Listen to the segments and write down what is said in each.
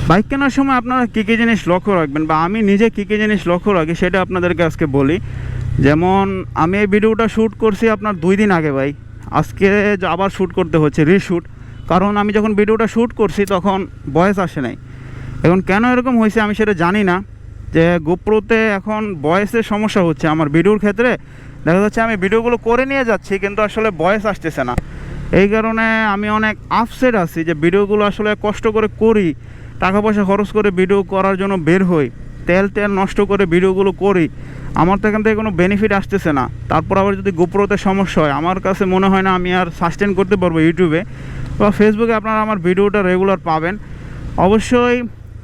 Bike কেনার সময় আপনারা কী কী জিনিস লক্ষ্য রাখবেন বা আমি নিজে কী কী জিনিস লক্ষ্য রাখি সেটা আপনাদেরকে আজকে বলি। যেমন আমি এই ভিডিওটা শ্যুট করছি আপনার 2 দিন আগে ভাই, আজকে আবার শ্যুট করতে হচ্ছে রিশ্যুট, কারণ আমি যখন ভিডিওটা শ্যুট করছি তখন ভয়েস আসে নাই। এখন কেন এরকম হয়েছে আমি সেটা জানি না, যে গোপ্রোতে এখন ভয়েসের সমস্যা হচ্ছে আমার ভিডিওর ক্ষেত্রে। দেখা যাচ্ছে আমি ভিডিওগুলো করে নিয়ে যাচ্ছি কিন্তু আসলে ভয়েস আসতেছে না। এই কারণে আমি অনেক আপসেট আছি যে ভিডিওগুলো আসলে কষ্ট করে করি, টাকা পয়সা খরচ করে ভিডিও করার জন্য বের হই, তেল নষ্ট করে ভিডিওগুলো করি, আমার তো এখান থেকে কোনো বেনিফিট আসতেছে না। তারপর আবার যদি গোপ্রোতে সমস্যা হয়, আমার কাছে মনে হয় না আমি আর সাস্টেন করতে পারবো ইউটিউবে বা ফেসবুকে। আপনারা আমার ভিডিওটা রেগুলার পাবেন। অবশ্যই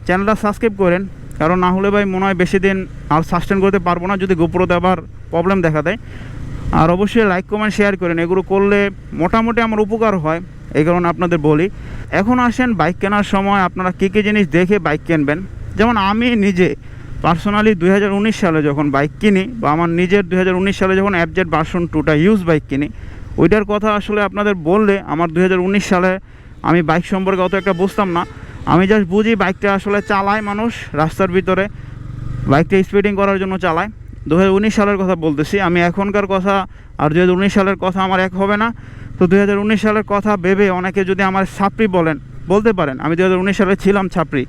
চ্যানেলটা সাবস্ক্রাইব করেন, কারণ না হলে ভাই মনে হয় বেশি দিন আর সাস্টেন করতে পারবো না যদি গোপ্রোতে আবার প্রবলেম দেখা দেয়। আর অবশ্যই লাইক কমেন্ট শেয়ার করেন, এগুলো করলে মোটামুটি আমার উপকার হয়, এই কারণে আপনাদের বলি। এখন আসেন বাইক কেনার সময় আপনারা কী কী জিনিস দেখে বাইক কিনবেন। যেমন আমি নিজে পার্সোনালি 2019 সালে যখন বাইক কিনি, বা আমার নিজের 2019 সালে যখন FZ ভার্সন 2টা ইউজ বাইক কিনি, ওইটার কথা আসলে আপনাদের বললে আমার 2019 সালে আমি বাইক সম্পর্কে অত একটা বুঝতাম না। আমি জাস্ট বুঝি বাইকটা আসলে চালায় মানুষ রাস্তার ভিতরে, বাইকটা স্পিডিং করার জন্য চালায়। 2019 সালের কথা বলতেছি আমি, এখনকার কথা আর 2019 সালের কথা আমার এক হবে না। তো 2019 সালের কথা ভেবে অনেকে যদি আমার ছাপরি বলতে পারেন, আমি 2019 সালে ছিলাম ছাপরি,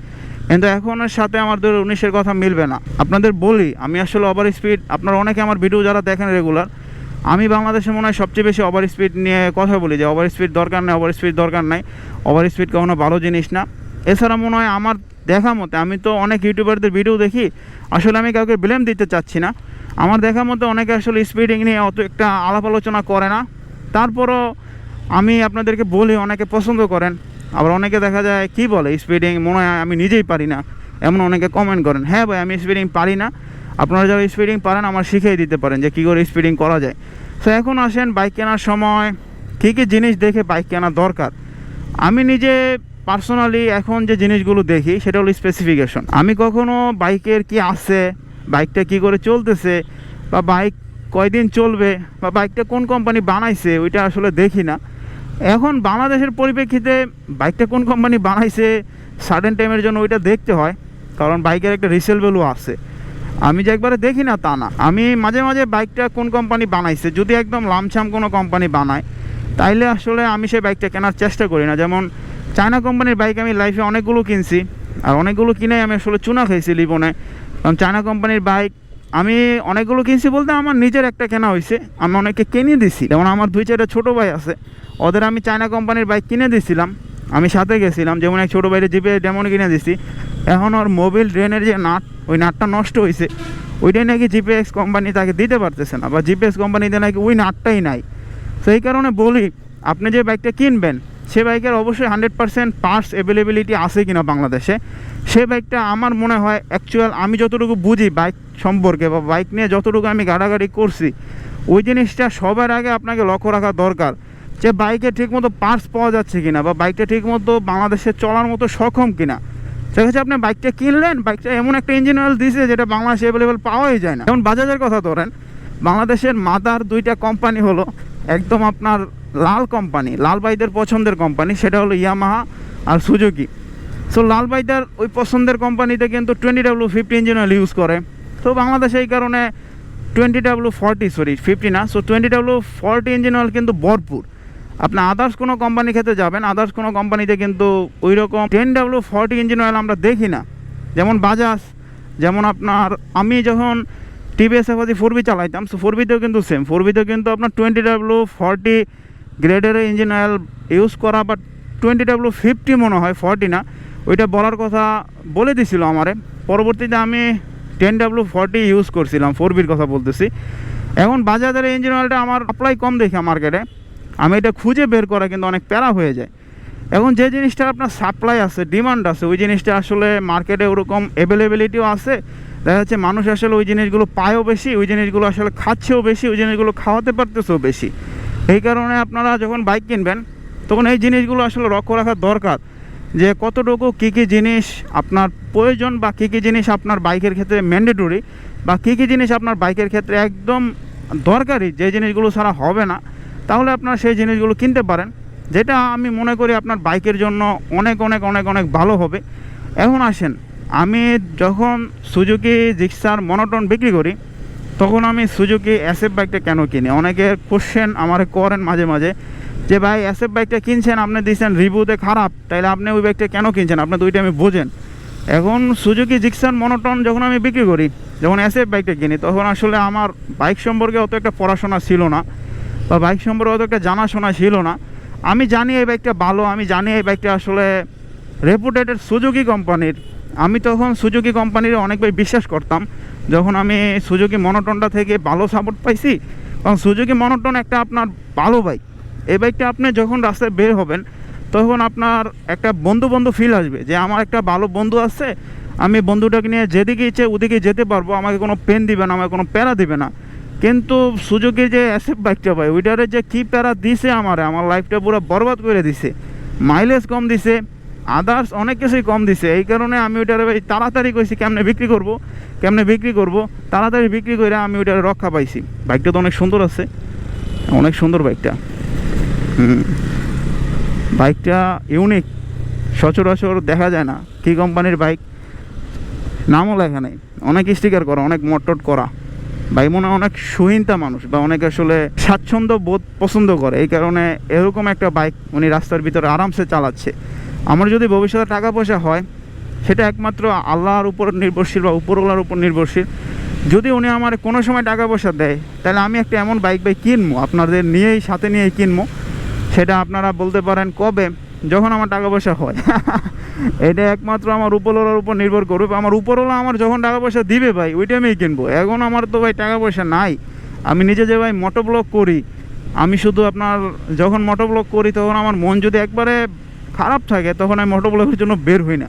কিন্তু এখনের সাথে আমার 2019-এর কথা মিলবে না। আপনাদের বলি আমি আসলে ওভার স্পিড, আপনারা অনেকে আমার ভিডিও যারা দেখেন রেগুলার, আমি বাংলাদেশে মনে হয় সবচেয়ে বেশি ওভার স্পিড নিয়ে কথা বলি, যে ওভার স্পিড দরকার নেই, ওভার স্পিড দরকার নাই, ওভার স্পিড কখনো ভালো জিনিস না। এছাড়া মনে হয় আমার দেখা মতে, আমি তো অনেক ইউটিউবারদের ভিডিও দেখি, আসলে আমি কাউকে ব্লেম দিতে চাচ্ছি না, আমার দেখা মতে অনেকে আসলে স্পিডিং নিয়ে অত একটা আলাপ আলোচনা করে না। তারপরও আমি আপনাদেরকে বলি অনেকে পছন্দ করেন, আবার অনেকে দেখা যায় কি বলে স্পিডিং মনে হয় আমি নিজেই পারি না, এমন অনেকে কমেন্ট করেন। হ্যাঁ ভাই, আমি স্পিডিং পারি না, আপনারা যারা স্পিডিং পারেন আমার শিখিয়ে দিতে পারেন যে কী করে স্পিডিং করা যায়। তো এখন আসেন বাইক কেনার সময় কী কী জিনিস দেখে বাইক কেনা দরকার। আমি নিজে পার্সোনালি এখন যে জিনিসগুলো দেখি সেটা হলো স্পেসিফিকেশন। আমি কখনো বাইকের কি আছে, বাইকটা কি করে চলতেছে, বা বাইক কয়দিন চলবে, বা বাইকটা কোন কোম্পানি বানাইছে ওইটা আসলে দেখি না। এখন বাংলাদেশের পরিপ্রেক্ষিতে বাইকটা কোন কোম্পানি বানাইছে সাডেন টাইমের জন্য ওইটা দেখতে হয়, কারণ বাইকের একটা রিসেল ভ্যালু আছে। আমি যে একবারে দেখি না তা না, আমি মাঝে মাঝে বাইকটা কোন কোম্পানি বানাইছে, যদি একদম লামছাম কোনো কোম্পানি বানায় তাইলে আসলে আমি সেই বাইকটা কেনার চেষ্টা করি না। যেমন চায়না কোম্পানির বাইক আমি লাইফে অনেকগুলো কিনছি, আর অনেকগুলো কিনে আমি আসলে চুনা খাইছি লিবনে। কারণ চায়না কোম্পানির বাইক আমি অনেকগুলো কিনছি বলতে আমার নিজের একটা কেনা হয়েছে, আমি অনেককে কিনে দিছি। যেমন আমার 2-4টা ছোটো ভাই আছে, ওদের আমি চায়না কোম্পানির বাইক কিনে দিয়েছিলাম, আমি সাথে গেছিলাম। যেমন এক ছোটো ভাইয়ের জিপে ডেমন কিনে দিছি, এখন ওর মোবিল ড্রেনের যে নাট, ওই নাটটা নষ্ট হয়েছে, ওইটাই নাকি জিপিএক্স কোম্পানি তাকে দিতে পারতেছে না, বা জিপিএক্স কোম্পানিতে নাকি ওই নাটটাই নাই। সেই কারণে বলি আপনি যে বাইকটা কিনবেন সে বাইকের অবশ্যই 100% পার্টস অ্যাভেলেবিলিটি আছে কিনা বাংলাদেশে, সে বাইকটা আমার মনে হয় অ্যাকচুয়াল আমি যতটুকু বুঝি বাইক সম্পর্কে বা বাইক নিয়ে যতটুকু আমি গাড়াগাড়ি করছি, ওই জিনিসটা সবার আগে আপনাকে লক্ষ্য রাখা দরকার যে বাইকে ঠিকমতো পার্টস পাওয়া যাচ্ছে কিনা, বা বাইকটা ঠিকমতো বাংলাদেশে চলার মতো সক্ষম কিনা। সেক্ষেত্রে আপনি বাইকটা কিনলেন, বাইকটা এমন একটা ইঞ্জিন অয়েল দিয়েছে যেটা বাংলাদেশে অ্যাভেলেবেল পাওয়াই যায় না। যেমন বাজাজের কথা ধরেন, বাংলাদেশের মাদার 2টা কোম্পানি হলো একদম আপনার লাল কোম্পানি, লাল ভাইদের পছন্দের কোম্পানি, সেটা হলো ইয়ামাহা আর সুজুকি। সো লাল ভাইদের ওই পছন্দের কোম্পানিতে কিন্তু 20W50 ইঞ্জিন অয়েল ইউজ করে। তো বাংলাদেশে এই কারণে 50 না, সো 20W40 ইঞ্জিন অয়েল কিন্তু ভরপুর। আপনি আদার্স কোনো কোম্পানির ক্ষেত্রে যাবেন, আদার্স কোনো কোম্পানিতে কিন্তু ওই রকম 10W40 ইঞ্জিন অয়েল আমরা দেখি না। যেমন বাজাজ, যেমন আপনার আমি যখন টিভিএস এফ 4B চালাইতাম, সো 4Bতেও কিন্তু সেম, 4Bতেও কিন্তু আপনার 20W40 গ্রেডের ইঞ্জিন অয়েল ইউজ করা, বাট 20W50 মনে হয় 40 না, ওইটা বলার কথা বলে দিছিল আমারে। পরবর্তীতে আমি 10W40 ইউজ করছিলাম, 4Bর কথা বলতেছি। এখন বাজাজের ইঞ্জিন অয়েলটা আমার সাপ্লাই কম দেখি মার্কেটে, আমি এটা খুঁজে বের করা কিন্তু অনেক প্যারা হয়ে যায়। এখন যে জিনিসটা আপনার সাপ্লাই আছে, ডিমান্ড আছে, ওই জিনিসটা আসলে মার্কেটে ওরকম অ্যাভেলেবিলিটিও আছে। দেখা যাচ্ছে মানুষ আসলে ওই জিনিসগুলো পায়ও বেশি, ওই জিনিসগুলো আসলে খাচ্ছেও বেশি, ওই জিনিসগুলো খাওয়াতে পারতেছেও বেশি। এই কারণে আপনারা যখন বাইক কিনবেন তখন এই জিনিসগুলো আসলে লক্ষ্য রাখা দরকার, যে কতটুকু কী কী জিনিস আপনার প্রয়োজন, বা কী কী জিনিস আপনার বাইকের ক্ষেত্রে ম্যান্ডেটরি, বা কী কী জিনিস আপনার বাইকের ক্ষেত্রে একদম দরকারি, যে জিনিসগুলো ছাড়া হবে না, তাহলে আপনারা সেই জিনিসগুলো কিনতে পারেন, যেটা আমি মনে করি আপনার বাইকের জন্য অনেক অনেক অনেক অনেক ভালো হবে। এখন আসেন, আমি যখন সুজুকি জিক্সার মনোটন বিক্রি করি তখন আমি সুজুকি এসএফ বাইকটা কেন কিনি? অনেকে কোশ্চেন আমার করেন মাঝে মাঝে যে ভাই এসএফ বাইকটা কিনছেন, আপনি দিয়েছেন রিভিউতে খারাপ, তাইলে আপনি ওই বাইকটা কেন কিনছেন? আপনি দুইটা আমি বোঝেন। এখন সুজুকি জিক্সার মনোটন যখন আমি বিক্রি করি, যখন এসএফ বাইকটা কিনি, তখন আসলে আমার বাইক সম্পর্কে অত একটা পড়াশোনা ছিল না বা বাইক সম্পর্কে অত একটা জানাশোনা ছিল না। আমি জানি এই বাইকটা ভালো, আমি জানি এই বাইকটা আসলে রেপুটেটেড সুজুকি কোম্পানির। আমি তখন সুজুকি কোম্পানির অনেকবার বিশ্বাস করতাম যখন আমি সুজুকি মনোটনটা থেকে ভালো সাপোর্ট পাইছি। কারণ সুজুকি মনোটন একটা আপনার ভালো বাইক। এই বাইকটা আপনি যখন রাস্তায় বের হবেন তখন আপনার একটা বন্ধু বন্ধু ফিল আসবে যে আমার একটা ভালো বন্ধু আছে, আমি বন্ধুটাকে নিয়ে যেদিকে ইচ্ছে ওদিকে যেতে পারবো, আমাকে কোনো পেন দিবে না, আমাকে কোনো প্যারা দিবে না। কিন্তু সুজুকি যে এসএফ বাইকটা পাই, ওইটারে যে কী প্যারা দিছে আমার লাইফটা পুরো বরবাদ করে দিছে। মাইলেজ কম দিছে, আদার্স অনেক কিছুই কম দিছে। এই কারণে আমি ওইটারে ভাই তাড়াতাড়ি কইছি কেমনে বিক্রি করবো, তাড়াতাড়ি বিক্রি করে আমি ওইটারে রক্ষা পাইছি। বাইকটা তো অনেক সুন্দর আছে, অনেক সুন্দর বাইকটা। বাইকটা ইউনিক, সচরাচর দেখা যায় না। কি কোম্পানির বাইক, নামও লেখা নেই, অনেক স্টিকার করা, অনেক মটট করা। ভাই মনে হয় অনেক সুহিনতা মানুষ বা অনেক আসলে স্বাচ্ছন্দ্য বোধ পছন্দ করে, এই কারণে এরকম একটা বাইক উনি রাস্তার ভিতরে আরামসে চালাচ্ছে। আমার যদি ভবিষ্যতে টাকা পয়সা হয় সেটা একমাত্র আল্লাহর উপর নির্ভরশীল বা উপরওয়ালার উপর নির্ভরশীল। যদি উনি আমার কোনো সময় টাকা পয়সা দেয় তাহলে আমি একটা এমন বাইক কিনবো, আপনাদের সাথে নিয়েই কিনবো। সেটা আপনারা বলতে পারেন কবে, যখন আমার টাকা পয়সা হয়। এটা একমাত্র আমার উপরওয়ালার উপর নির্ভর করবে। আমার উপরওয়ালা আমার যখন টাকা পয়সা দিবে ভাই, ওই টাইমেই কিনবো। এখন আমার তো ভাই টাকা পয়সা নাই। আমি নিজে যে ভাই মোটোব্লগ করি, আমি শুধু আপনার যখন মোটোব্লগ করি তখন আমার মন যদি একবারে খারাপ থাকে তখন আমি মোটোব্লগের জন্য বের হই না।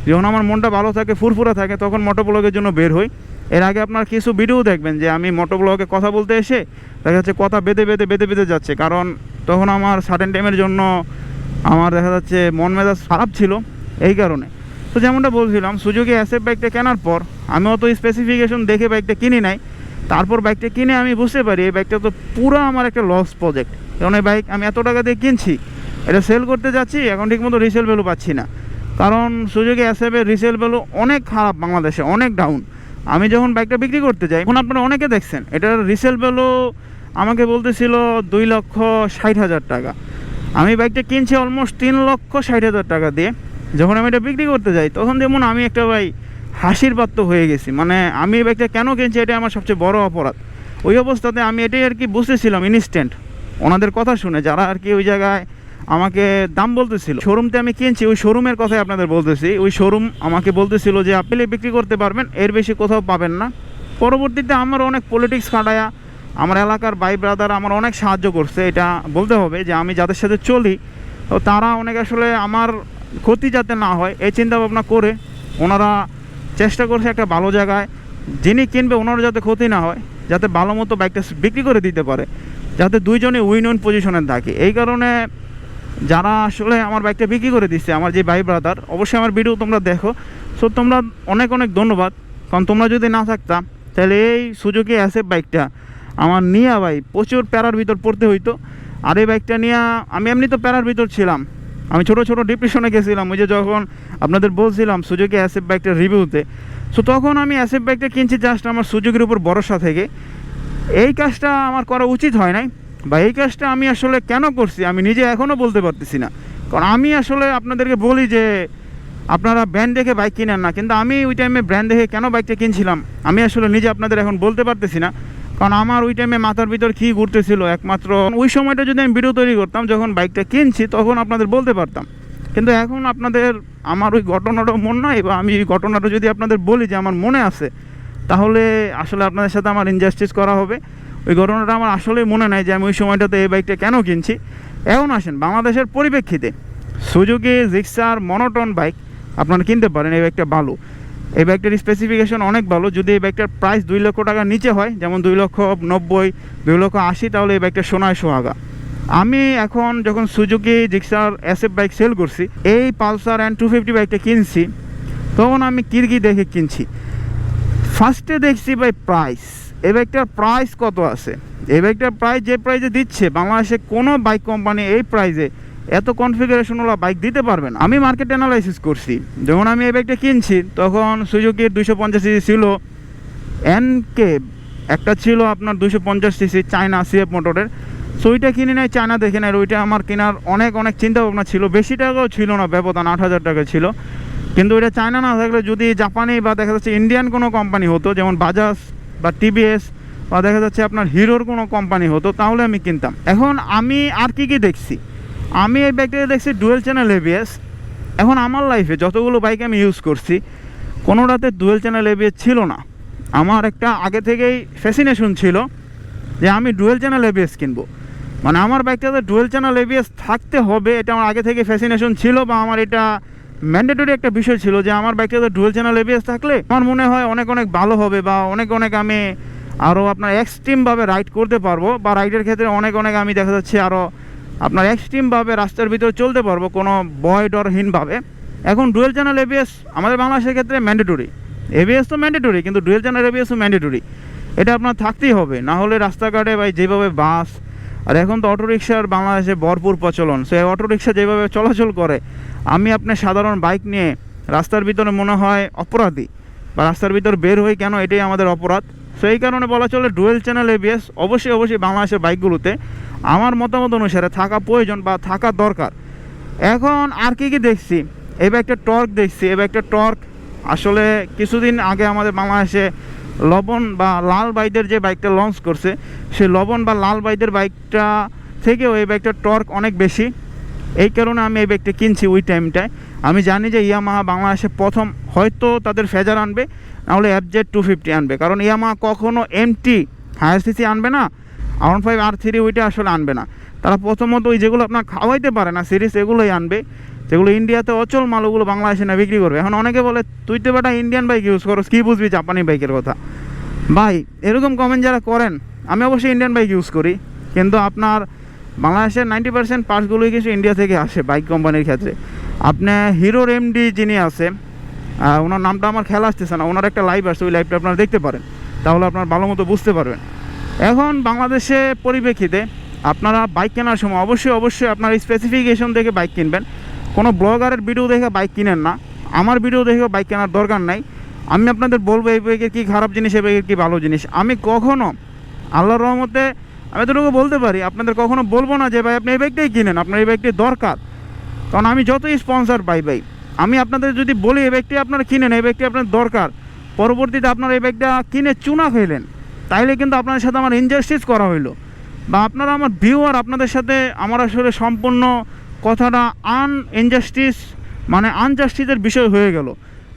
যখন আমার মনটা ভালো থাকে, ফুরফুরা থাকে, তখন মোটোব্লগের জন্য বের হই। এর আগে আপনার কিছু ভিডিও দেখবেন যে আমি মোটোব্লগে কথা বলতে এসে দেখা যাচ্ছে কথা বেঁধে যাচ্ছে, কারণ তখন আমার সার্টেন টাইমের জন্য আমার দেখা যাচ্ছে মন মেজাজ খারাপ ছিল এই কারণে। তো যেমনটা বলছিলাম, সুজুকি এসএফ বাইকটা কেনার পর আমি অত স্পেসিফিকেশন দেখে বাইকটা কিনি নাই। তারপর বাইকটা কিনে আমি বুঝতে পারি এই বাইকটা তো পুরো আমার একটা লস প্রজেক্ট। কারণ এই বাইক আমি এত টাকা দিয়ে কিনছি, এটা সেল করতে যাচ্ছি, এখন ঠিকমতো রিসেল ভ্যালু পাচ্ছি না। কারণ সুজুকি এসএফের রিসেল ভ্যালু অনেক খারাপ, বাংলাদেশে অনেক ডাউন। আমি যখন বাইকটা বিক্রি করতে যাই, এখন আপনারা অনেকে দেখছেন এটার রিসেল ভ্যালু আমাকে বলতেছিল 2,60,000 টাকা। আমি বাইকটা কিনছি অলমোস্ট 3,60,000 টাকা দিয়ে। যখন আমি এটা বিক্রি করতে যাই তখন যেমন আমি একটা ভাই হাসির পাত্র হয়ে গেছি। মানে আমি এই বাইকটা কেন কিনছি এটা আমার সবচেয়ে বড় অপরাধ। ওই অবস্থাতে আমি এটাই আর কি বুঝতেছিলাম ইনস্ট্যান্ট, ওনাদের কথা শুনে, যারা আর কি ওই জায়গায় আমাকে দাম বলতেছিল। শোরুমতে আমি কিনছি, ওই শোরুমের কথাই আপনাদের বলতেছি। ওই শোরুম আমাকে বলতেছিল যে আপনি বিক্রি করতে পারবেন, এর বেশি কোথাও পাবেন না। পরবর্তীতে আমার অনেক পলিটিক্স খাটায়া আমার এলাকার ভাই ব্রাদার আমার অনেক সাহায্য করছে। এটা বলতে হবে যে আমি যাদের সাথে চলি তো তারা অনেক আসলে আমার ক্ষতি যাতে না হয় এই চিন্তা ভাবনা করে ওনারা চেষ্টা করছে একটা ভালো জায়গায়, যিনি কিনবে ওনারও যাতে ক্ষতি না হয়, যাতে ভালো মতো বাইকটা বিক্রি করে দিতে পারে, যাতে দুইজনে উইন উইন পজিশনে থাকে। এই কারণে যারা আসলে আমার বাইকটা বিক্রি করে দিচ্ছে, আমার যে ভাই ব্রাদার, অবশ্যই আমার ভিডিও তোমরা দেখো। সো তোমরা অনেক অনেক ধন্যবাদ। কারণ তোমরা যদি না থাকতাম তাহলে এই সুজুকি এসএফ বাইকটা আমার নিয়ে ভাই প্রচুর প্যারার ভিতর পড়তে হইতো। আর এই বাইকটা নিয়ে আমি এমনি তো প্যারার ভিতর ছিলাম, আমি ছোটো ছোটো ডিপ্রেশনে গেছিলাম। ওই যে যখন আপনাদের বলছিলাম সুজুকি এসএফ বাইকটার রিভিউতে, সো তখন আমি এসএফ বাইকটা কিনছি জাস্ট আমার সুজুকির উপর ভরসা থেকে। এই কাজটা আমার করা উচিত হয় নাই, বা এই কাজটা আমি আসলে কেন করছি আমি নিজে এখনও বলতে পারতেছি না। কারণ আমি আসলে আপনাদেরকে বলি যে আপনারা ব্র্যান্ড দেখে বাইক কিনেন না, কিন্তু আমি ওই টাইমে ব্র্যান্ড দেখে কেন বাইকটা কিনছিলাম আমি আসলে নিজে আপনাদের এখন বলতে পারতেছি না। কারণ আমার ওই টাইমে মাথার ভিতর কী ঘুরতেছিল একমাত্র ওই সময়টা যদি আমি ভিডিও তৈরি করতাম যখন বাইকটা কিনছি তখন আপনাদের বলতে পারতাম। কিন্তু এখন আপনাদের আমার ওই ঘটনাটাও মনে নাই, বা আমি ওই ঘটনাটা যদি আপনাদের বলি যে আমার মনে আছে তাহলে আসলে আপনাদের সাথে আমার ইনজাস্টিস করা হবে। ওই ঘটনাটা আমার আসলেই মনে নাই যে আমি ওই সময়টাতে এই বাইকটা কেন কিনছি। এখন আসেন বাংলাদেশের পরিপ্রেক্ষিতে সুজুকি জিক্সার মনোটন বাইক আপনারা কিনতে পারেন। এই বাইকটা ভালো, এই বাইকটার স্পেসিফিকেশন অনেক ভালো। যদি এই বাইকটার প্রাইস 2 লক্ষ টাকার নিচে হয়, যেমন 2,90,000, 2,80,000, তাহলে এই বাইকটা সোনায় সোহাগা। আমি এখন যখন Suzuki Gixxer SF bike sell করছি, এই পালসার N250 বাইকটা কিনছি, তখন আমি কি দেখে কিনছি। ফার্স্টে দেখছি ভাই প্রাইস, এই বাইকটার প্রাইস কত আছে। এই বাইকটার প্রাইস যে প্রাইসে দিচ্ছে বাংলাদেশে কোনো বাইক কোম্পানি এই প্রাইসে এত কনফিগারেশনওয়ালা বাইক দিতে পারবে না। আমি মার্কেট অ্যানালাইসিস করছি, যখন আমি এই বাইকটা কিনছি তখন সুজুকির 250 সিসি ছিল, এনকে একটা ছিল আপনার 250 সিসি চায়না সিএফ মোটরের। সো ওইটা কিনে নেয় চায়না দেখে নেয়, ওইটা আমার কেনার অনেক অনেক চিন্তা ভাবনা ছিল, বেশি টাকাও ছিল না, ব্যবধান 8,000 টাকা ছিল। কিন্তু ওইটা চায়না না থাকলে যদি জাপানি বা দেখা যাচ্ছে ইন্ডিয়ান কোনো কোম্পানি হতো, যেমন বাজাজ বা টিভিএস বা দেখা যাচ্ছে আপনার হিরোর কোনো কোম্পানি হতো, তাহলে আমি কিনতাম। এখন আমি আর কি দেখছি, আমি এই বাইকটাতে দেখছি ডুয়েল চ্যানেল এবিএস। এখন আমার লাইফে যতগুলো বাইক আমি ইউজ করছি কোনোটাতে ডুয়েল চ্যানেল এবিএস ছিল না। আমার একটা আগে থেকেই ফ্যাসিনেশন ছিল যে আমি ডুয়েল চ্যানেল এবিএস কিনবো, মানে আমার বাইকটাতে ডুয়েল চ্যানেল এবিএস থাকতে হবে, এটা আমার আগে থেকে ফ্যাসিনেশন ছিল, বা আমার এটা ম্যান্ডেটরি একটা বিষয় ছিল যে আমার বাইকটাতে ডুয়েল চ্যানেল এবিএস থাকলে আমার মনে হয় অনেক অনেক ভালো হবে, বা অনেক অনেক আমি আরও আপনার এক্সট্রিমভাবে রাইড করতে পারবো, বা রাইডের ক্ষেত্রে অনেক অনেক আমি দেখা যাচ্ছে আরও আপনার এক্সট্রিমভাবে রাস্তার ভিতরে চলতে পারবো কোনো ভয় ডরহীনভাবে। এখন ডুয়েল চ্যানেল এবিএস আমাদের বাংলাদেশের ক্ষেত্রে ম্যান্ডেটরি, এবিএস তো ম্যান্ডেটরি, কিন্তু ডুয়েল চ্যানেল এবিএসও ম্যান্ডেটরি, এটা আপনার থাকতেই হবে। না হলে রাস্তাঘাটে ভাই যেভাবে বাস, আর এখন তো অটোরিকশার বাংলাদেশে ভরপুর প্রচলন, সো এই অটোরিকশা যেভাবে চলাচল করে, আমি আপনার সাধারণ বাইক নিয়ে রাস্তার ভিতরে মনে হয় অপরাধী, বা রাস্তার ভিতরে বের হই কেন, এটাই আমাদের অপরাধ। সো এই কারণে বলা চলে ডুয়েল চ্যানেল এবিএস অবশ্যই বাংলাদেশের বাইকগুলোতে আমার মতামত অনুসারে থাকা প্রয়োজন বা থাকা দরকার। এখন আর কি দেখছি, এই বাইকটা টর্ক দেখছি, এই বাইকটা টর্ক আসলে কিছুদিন আগে আমাদের বাংলাদেশে লবণ বা লাল বাইদের যে বাইকটা লঞ্চ করছে, সেই লবণ বা লাল বাইদের বাইকটা থেকেও এই বাইকটার টর্ক অনেক বেশি। এই কারণে আমি এই বাইকটা কিনছি ওই টাইমটায়। আমি জানি যে ইয়ামাহা বাংলাদেশে প্রথম হয়তো তাদের ফেজার আনবে, নাহলে FZ 250 আনবে, কারণ ইয়ামাহা কখনো এমটি হায়ার সিসি আনবে না, R15 R3 ওইটা আসলে আনবে না। তারা প্রথমত ওই যেগুলো আপনার খাওয়াইতে পারে না সিরিজ, এগুলোই আনবে, যেগুলো ইন্ডিয়াতে অচল মাল, ওগুলো বাংলাদেশে না বিক্রি করবে। এখন অনেকে বলে তুই তো বেটা ইন্ডিয়ান বাইক ইউজ করো, কী বুঝবি জাপানি বাইকের কথা। ভাই এরকম কমেন্ট যারা করেন, আমি অবশ্যই ইন্ডিয়ান বাইক ইউজ করি, কিন্তু আপনার বাংলাদেশের 90% পার্টসগুলোই কিছু ইন্ডিয়া থেকে আসে বাইক কোম্পানির ক্ষেত্রে। আপনি হিরোর এমডি যিনি আছে, ওনার নামটা আমার খেয়াল আসতেছে না, ওনার একটা লাইভ আসছে, ওই লাইভটা আপনারা দেখতে পারেন, তাহলে আপনার ভালো মতো বুঝতে পারবেন। এখন বাংলাদেশে পরিপ্রেক্ষিতে আপনারা বাইক কেনার সময় অবশ্যই আপনার স্পেসিফিকেশন দেখে বাইক কিনবেন। কোনো ব্লগারের ভিডিও দেখে বাইক কিনেন না, আমার ভিডিও দেখেও বাইক কেনার দরকার নাই। আমি আপনাদের বলবো এই বাইকের কী খারাপ জিনিস, এই বাইকের কী ভালো জিনিস। আমি কখনও আল্লাহর রহমতে আমি এতটুকু বলতে পারি, আপনাদের কখনো বলবো না যে ভাই আপনি এই বাইকটাই কিনেন, আপনার এই বাইকটি দরকার। কারণ আমি যতই স্পন্সর পাই ভাই, আমি আপনাদের যদি বলি এই বাইকটি আপনারা কিনেন, এই বাইকটি আপনার দরকার, পরবর্তীতে আপনারা এই বাইকটা কিনে চুনা খেলেন, তাইলে কিন্তু আপনাদের সাথে আমার ইনজাস্টিস করা হইলো, বা আপনারা আমার ভিউয়ার, আপনাদের সাথে আমার আসলে সম্পূর্ণ কথাটা ইনজাস্টিস মানে আনজাস্টিসের বিষয় হয়ে গেল।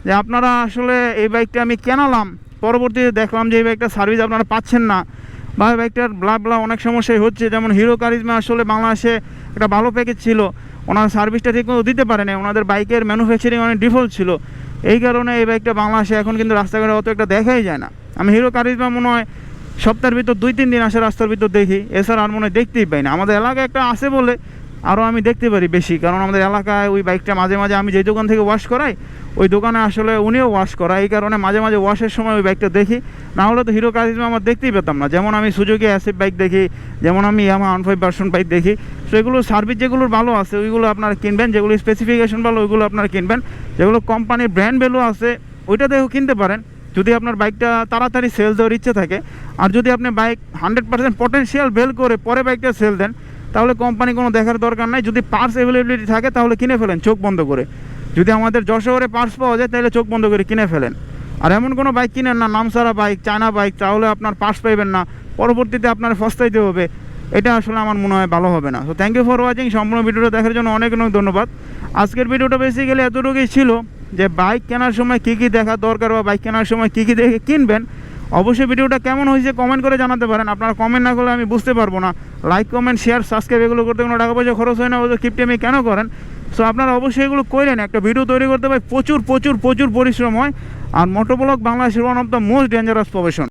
যে আপনারা আসলে এই বাইকটা আমি কেনালাম, পরবর্তীতে দেখলাম যে এই বাইকটা সার্ভিস আপনারা পাচ্ছেন না, বা এই বাইকটার ব্লা অনেক সমস্যাই হচ্ছে। যেমন হিরো কারিজমা আসলে বাংলাদেশে একটা ভালো প্যাকেজ ছিল, ওনার সার্ভিসটা ঠিকমতো দিতে পারে না, ওনাদের বাইকের ম্যানুফ্যাকচারিং অনেক ডিফল্ট ছিল, এই কারণে এই বাইকটা বাংলাদেশে এখন কিন্তু রাস্তাঘাটে অত একটা দেখাই যায় না। আমি হিরো কারিজমা মনে হয় সপ্তাহের ভিতর 2-3 দিন আসে রাস্তার ভিতর দেখি, এছাড়া আর মনে হয় দেখতেই পাই না। আমাদের এলাকায় একটা আছে বলে আরও আমি দেখতে পারি বেশি, কারণ আমাদের এলাকায় ওই বাইকটা মাঝে আমি যেই দোকান থেকে ওয়াশ করাই, ওই দোকানে আসলে উনিও ওয়াশ করায়, এই কারণে মাঝে ওয়াশের সময় ওই বাইকটা দেখি, না হলে তো হিরো কারিজমা আমার দেখতেই পেতাম না। যেমন আমি সুজুকি অ্যাসিড বাইক দেখি, যেমন আমি ইয়ামাহা 15 ভার্সন বাইক দেখি, সো এগুলোর সার্ভিস যেগুলোর ভালো আছে ওইগুলো আপনারা কিনবেন, যেগুলো স্পেসিফিকেশন ভালো ওইগুলো আপনারা কিনবেন, যেগুলো কোম্পানির ব্র্যান্ড ভ্যালু আছে ওইটা দেখেও কিনতে পারেন, যদি আপনার বাইকটা তাড়াতাড়ি সেল দেওয়ার ইচ্ছে থাকে। আর যদি আপনি বাইক 100% পটেনশিয়াল বেল করে পরে বাইকটা সেল দেন, তাহলে কোম্পানি কোনো দেখার দরকার নাই। যদি পার্টস অ্যাভেলেবিলিটি থাকে তাহলে কিনে ফেলেন চোখ বন্ধ করে। যদি আমাদের যশোরে পার্টস পাওয়া যায় তাহলে চোখ বন্ধ করে কিনে ফেলেন। আর এমন কোনো বাইক কিনেন না নামসারা বাইক, চায়না বাইক, তাহলে আপনার পার্টস পাইবেন না, পরবর্তীতে আপনার ফস্তাইতে হবে, এটা আসলে আমার মনে হয় ভালো হবে না। তো থ্যাংক ইউ ফর ওয়াচিং। সম্পূর্ণ ভিডিওটা দেখার জন্য অনেক ধন্যবাদ। আজকের ভিডিওটা বেসিক্যালি এতটুকুই ছিল যে বাইক কেনার সময় কী কী দেখা দরকার, বা বাইক কেনার সময় কী কী দেখে কিনবেন। অবশ্যই ভিডিওটা কেমন হয়েছে কমেন্ট করে জানাতে পারেন। আপনারা কমেন্ট না করলে আমি বুঝতে পারবো না। লাইক, কমেন্ট, শেয়ার, সাবস্ক্রাইব এগুলো করতে কোনো টাকা পয়সা খরচ হয় না, ওদের কিপটে আমি কেন করেন। সো আপনারা অবশ্যই এগুলো করেন। একটা ভিডিও তৈরি করতে পারে প্রচুর পরিশ্রম হয়। আর মোটোব্লগ বাংলাদেশের one of the most dangerous profession.